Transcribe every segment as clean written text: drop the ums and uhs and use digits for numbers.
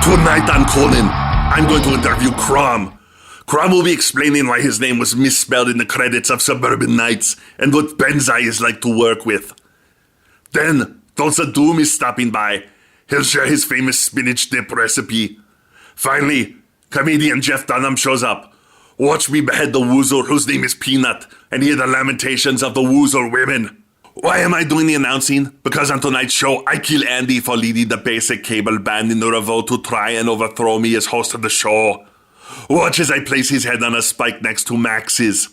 Tonight on Conan, I'm going to interview Crom. Crom will be explaining why his name was misspelled in the credits of Suburban Nights and what Benzai is like to work with. Then, Tulsa Doom is stopping by. He'll share his famous spinach dip recipe. Finally, comedian Jeff Dunham shows up. Watch me behead the Woozle whose name is Peanut and hear the lamentations of the Woozle women. Why am I doing the announcing? Because on tonight's show, I kill Andy for leading the basic cable band in the revolt to try and overthrow me as host of the show. Watch as I place his head on a spike next to Max's.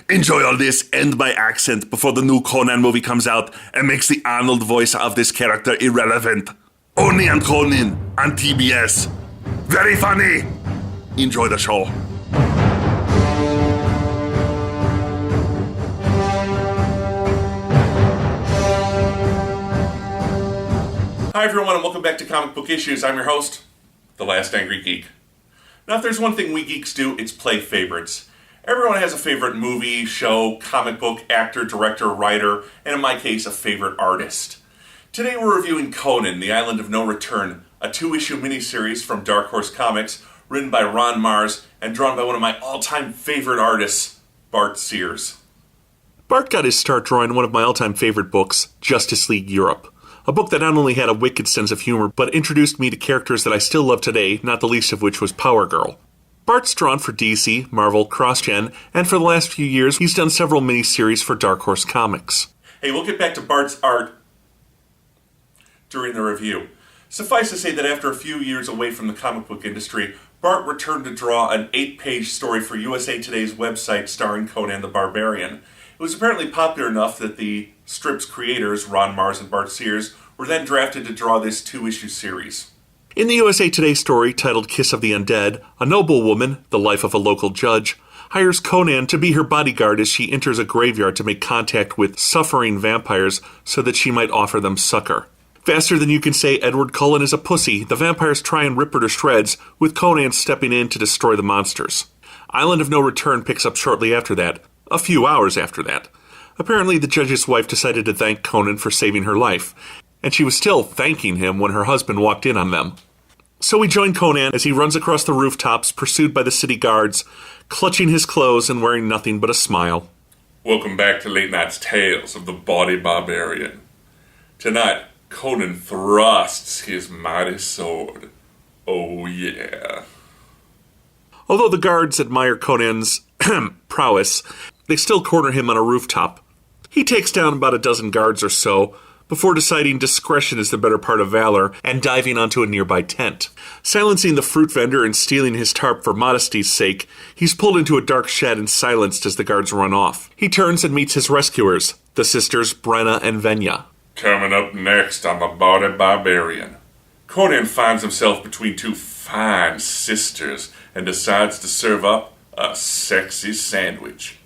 Enjoy all this and my accent before the new Conan movie comes out and makes the Arnold voice of this character irrelevant. Only on Conan, on TBS. Very funny. Enjoy the show. Hi everyone and welcome back to Comic Book Issues. I'm your host, The Last Angry Geek. Now if there's one thing we geeks do, it's play favorites. Everyone has a favorite movie, show, comic book, actor, director, writer, and in my case, a favorite artist. Today we're reviewing Conan, The Island of No Return, a 2-issue miniseries from Dark Horse Comics, written by Ron Marz and drawn by one of my all-time favorite artists, Bart Sears. Bart got his start drawing one of my all-time favorite books, Justice League Europe. A book that not only had a wicked sense of humor, but introduced me to characters that I still love today, not the least of which was Power Girl. Bart's drawn for DC, Marvel, CrossGen, and for the last few years, he's done several miniseries for Dark Horse Comics. Hey, we'll get back to Bart's art during the review. Suffice to say that after a few years away from the comic book industry, Bart returned to draw an 8-page story for USA Today's website starring Conan the Barbarian. It was apparently popular enough that the strip's creators, Ron Marz and Bart Sears, were then drafted to draw this 2-issue series. In the USA Today story titled Kiss of the Undead, a noblewoman, the life of a local judge, hires Conan to be her bodyguard as she enters a graveyard to make contact with suffering vampires so that she might offer them succor. Faster than you can say Edward Cullen is a pussy, the vampires try and rip her to shreds, with Conan stepping in to destroy the monsters. Island of No Return picks up shortly after that. A few hours after that. Apparently, the judge's wife decided to thank Conan for saving her life, and she was still thanking him when her husband walked in on them. So we join Conan as he runs across the rooftops, pursued by the city guards, clutching his clothes and wearing nothing but a smile. Welcome back to Late Night's Tales of the Body Barbarian. Tonight, Conan thrusts his mighty sword. Oh yeah. Although the guards admire Conan's prowess, they still corner him on a rooftop. He takes down about a dozen guards or so, before deciding discretion is the better part of valor and diving onto a nearby tent. Silencing the fruit vendor and stealing his tarp for modesty's sake, he's pulled into a dark shed and silenced as the guards run off. He turns and meets his rescuers, the sisters Brenna and Venya. Coming up next on The Body Barbarian, Conan finds himself between two fine sisters and decides to serve up a sexy sandwich.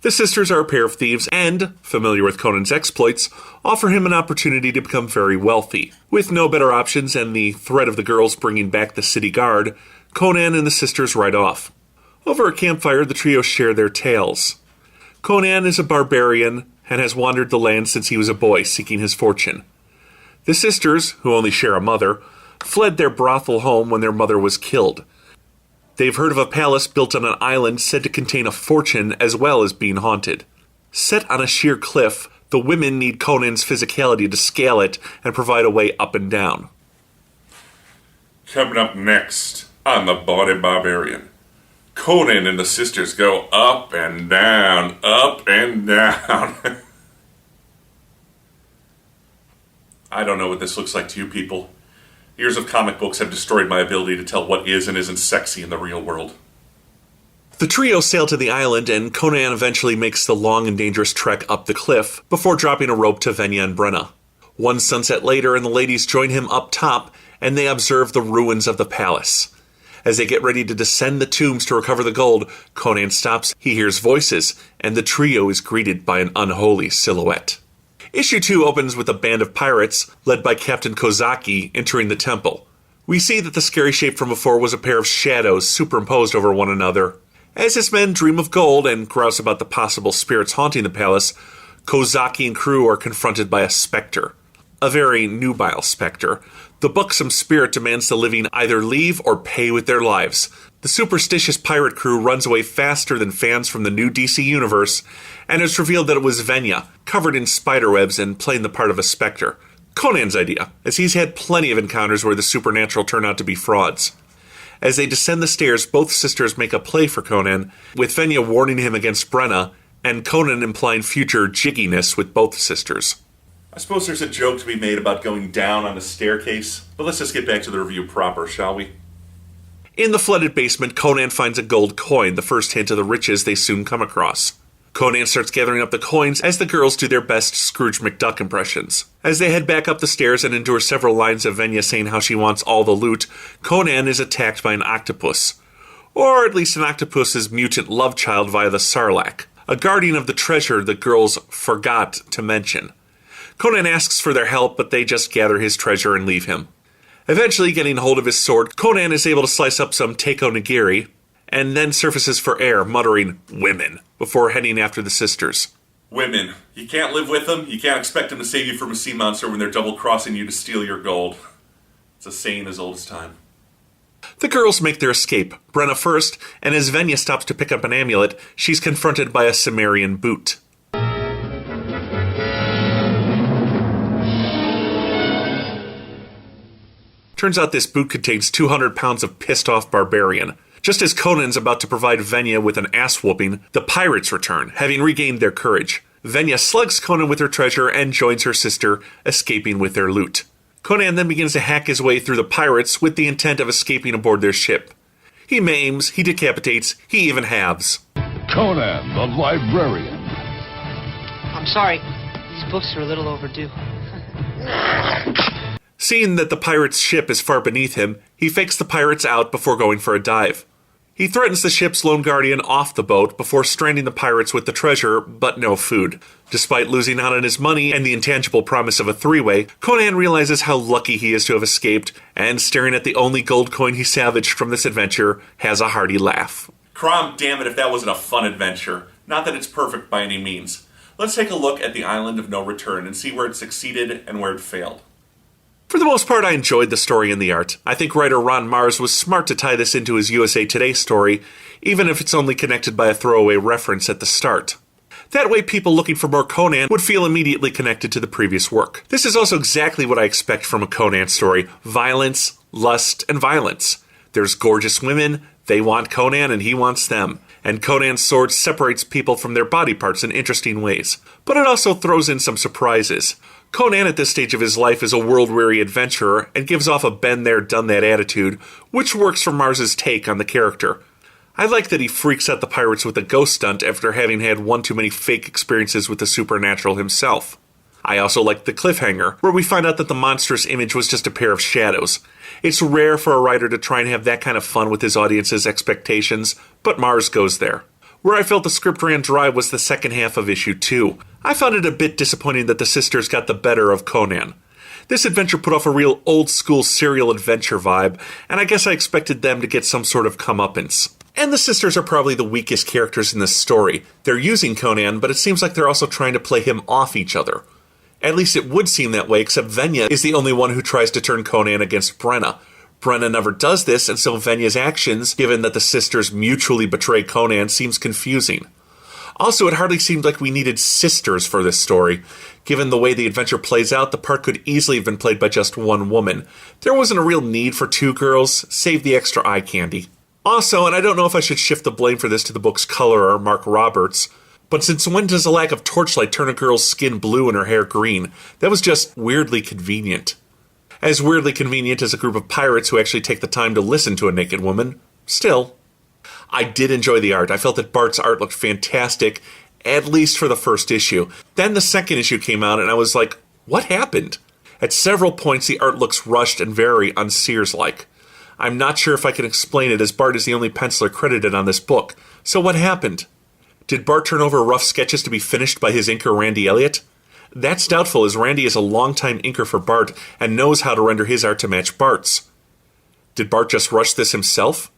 The sisters are a pair of thieves and, familiar with Conan's exploits, offer him an opportunity to become very wealthy. With no better options and the threat of the girls bringing back the city guard, Conan and the sisters ride off. Over a campfire, the trio share their tales. Conan is a barbarian and has wandered the land since he was a boy, seeking his fortune. The sisters, who only share a mother, fled their brothel home when their mother was killed. They've heard of a palace built on an island said to contain a fortune as well as being haunted. Set on a sheer cliff, the women need Conan's physicality to scale it and provide a way up and down. Coming up next on The Body Barbarian, Conan and the sisters go up and down, up and down. I don't know what this looks like to you people. Years of comic books have destroyed my ability to tell what is and isn't sexy in the real world. The trio sail to the island, and Conan eventually makes the long and dangerous trek up the cliff before dropping a rope to Venya and Brenna. One sunset later, and the ladies join him up top, and they observe the ruins of the palace. As they get ready to descend the tombs to recover the gold, Conan stops, he hears voices, and the trio is greeted by an unholy silhouette. Issue 2 opens with a band of pirates, led by Captain Kozaki, entering the temple. We see that the scary shape from before was a pair of shadows superimposed over one another. As his men dream of gold and grouse about the possible spirits haunting the palace, Kozaki and crew are confronted by a specter. a very nubile specter. The buxom spirit demands the living either leave or pay with their lives. The superstitious pirate crew runs away faster than fans from the new DC universe, and it's revealed that it was Venya, covered in spiderwebs and playing the part of a specter. Conan's idea, as he's had plenty of encounters where the supernatural turn out to be frauds. As they descend the stairs, both sisters make a play for Conan, with Venya warning him against Brenna, and Conan implying future jigginess with both sisters. I suppose there's a joke to be made about going down on a staircase, but let's just get back to the review proper, shall we? In the flooded basement, Conan finds a gold coin, the first hint of the riches they soon come across. Conan starts gathering up the coins as the girls do their best Scrooge McDuck impressions. As they head back up the stairs and endure several lines of Venya saying how she wants all the loot, Conan is attacked by an octopus. Or at least an octopus's mutant love child via the Sarlacc, a guardian of the treasure the girls forgot to mention. Conan asks for their help, but they just gather his treasure and leave him. Eventually, getting hold of his sword, Conan is able to slice up some Teiko Nigiri, and then surfaces for air, muttering, "Women," before heading after the sisters. Women. You can't live with them. You can't expect them to save you from a sea monster when they're double-crossing you to steal your gold. It's a saying as old as time. The girls make their escape, Brenna first, and as Venya stops to pick up an amulet, she's confronted by a Cimmerian boot. Turns out this boot contains 200 pounds of pissed-off barbarian. Just as Conan's about to provide Venya with an ass-whooping, the pirates return, having regained their courage. Venya slugs Conan with her treasure and joins her sister, escaping with their loot. Conan then begins to hack his way through the pirates with the intent of escaping aboard their ship. He maims, he decapitates, he even halves. Conan, the librarian. I'm sorry. These books are a little overdue. Seeing that the pirate's ship is far beneath him, he fakes the pirates out before going for a dive. He threatens the ship's lone guardian off the boat before stranding the pirates with the treasure, but no food. Despite losing out on his money and the intangible promise of a three-way, Conan realizes how lucky he is to have escaped, and staring at the only gold coin he salvaged from this adventure, has a hearty laugh. Crom, damn it if that wasn't a fun adventure. Not that it's perfect by any means. Let's take a look at the Island of No Return and see where it succeeded and where it failed. For the most part, I enjoyed the story and the art. I think writer Ron Mars was smart to tie this into his USA Today story, even if it's only connected by a throwaway reference at the start. That way people looking for more Conan would feel immediately connected to the previous work. This is also exactly what I expect from a Conan story. Violence, lust, and violence. There's gorgeous women, they want Conan and he wants them. And Conan's sword separates people from their body parts in interesting ways. But it also throws in some surprises. Conan at this stage of his life is a world-weary adventurer and gives off a been-there-done-that attitude, which works for Mars's take on the character. I like that he freaks out the pirates with a ghost stunt after having had one too many fake experiences with the supernatural himself. I also like the cliffhanger, where we find out that the monstrous image was just a pair of shadows. It's rare for a writer to try and have that kind of fun with his audience's expectations, but Mars goes there. Where I felt the script ran dry was the second half of issue 2. I found it a bit disappointing that the sisters got the better of Conan. This adventure put off a real old-school serial adventure vibe, and I guess I expected them to get some sort of comeuppance. And the sisters are probably the weakest characters in this story. They're using Conan, but it seems like they're also trying to play him off each other. At least it would seem that way, except Venya is the only one who tries to turn Conan against Brenna. Brenna never does this, and so Venya's actions, given that the sisters mutually betray Conan, seems confusing. Also, it hardly seemed like we needed sisters for this story. Given the way the adventure plays out, the part could easily have been played by just one woman. There wasn't a real need for two girls, save the extra eye candy. Also, and I don't know if I should shift the blame for this to the book's colorer, Mark Roberts, but since when does a lack of torchlight turn a girl's skin blue and her hair green? That was just weirdly convenient. As weirdly convenient as a group of pirates who actually take the time to listen to a naked woman. Still, I did enjoy the art. I felt that Bart's art looked fantastic, at least for the first issue. Then the second issue came out and I was like, what happened? At several points the art looks rushed and very un-Sears-like. I'm not sure if I can explain it, as Bart is the only penciler credited on this book. So what happened? Did Bart turn over rough sketches to be finished by his inker Randy Elliott? That's doubtful, as Randy is a longtime inker for Bart and knows how to render his art to match Bart's. Did Bart just rush this himself?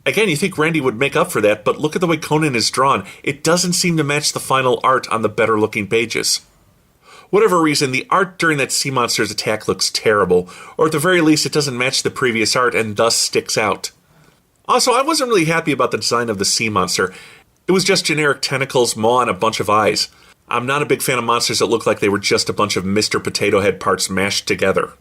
Again, you think Randy would make up for that, but look at the way Conan is drawn. It doesn't seem to match the final art on the better-looking pages. whatever reason, the art during that sea monster's attack looks terrible, or at the very least it doesn't match the previous art and thus sticks out. Also, I wasn't really happy about the design of the sea monster. It was just generic tentacles, maw, and a bunch of eyes. I'm not a big fan of monsters that look like they were just a bunch of Mr. Potato Head parts mashed together.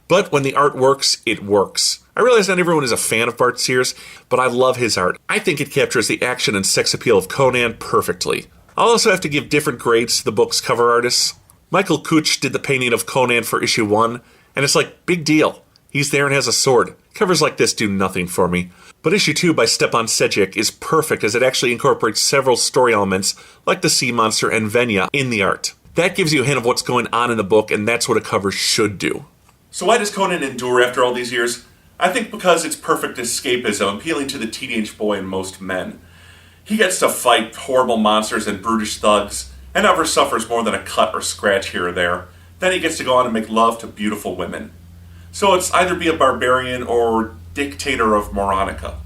But when the art works, it works. I realize not everyone is a fan of Bart Sears, but I love his art. I think it captures the action and sex appeal of Conan perfectly. I'll also have to give different grades to the book's cover artists. Michael Kuch did the painting of Conan for issue 1, and it's like, big deal. He's there and has a sword. Covers like this do nothing for me. But issue 2 by Stepan Sejic is perfect as it actually incorporates several story elements, like the sea monster and Venya, in the art. That gives you a hint of what's going on in the book, and that's what a cover should do. So why does Conan endure after all these years? I think because it's perfect escapism, appealing to the teenage boy in most men. He gets to fight horrible monsters and brutish thugs, and never suffers more than a cut or scratch here or there. Then he gets to go on and make love to beautiful women. So it's either be a barbarian or dictator of Moronica.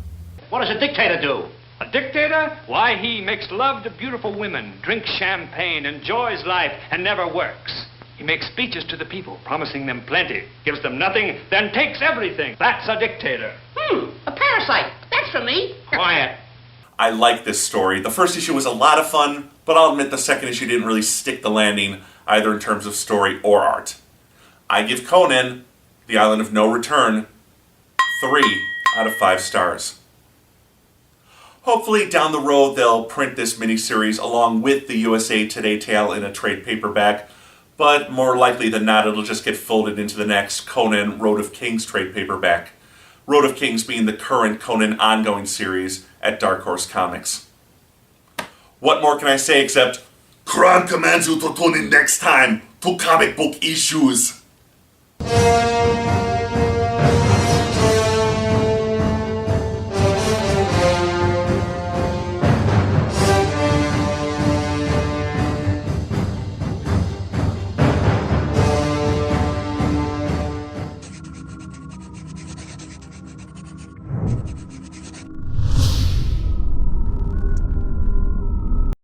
What does a dictator do? A dictator? Why, he makes love to beautiful women, drinks champagne, enjoys life, and never works. He makes speeches to the people, promising them plenty, gives them nothing, then takes everything. That's a dictator. A parasite. That's for me. Quiet. I like this story. The first issue was a lot of fun, but I'll admit the second issue didn't really stick the landing, either in terms of story or art. I give Conan, The Island of No Return, 3 out of 5 stars. Hopefully down the road they'll print this miniseries along with the USA Today tale in a trade paperback, but more likely than not it'll just get folded into the next Conan Road of Kings trade paperback. Road of Kings being the current Conan ongoing series at Dark Horse Comics. What more can I say except, Crom commands you to tune in next time to Comic Book Issues.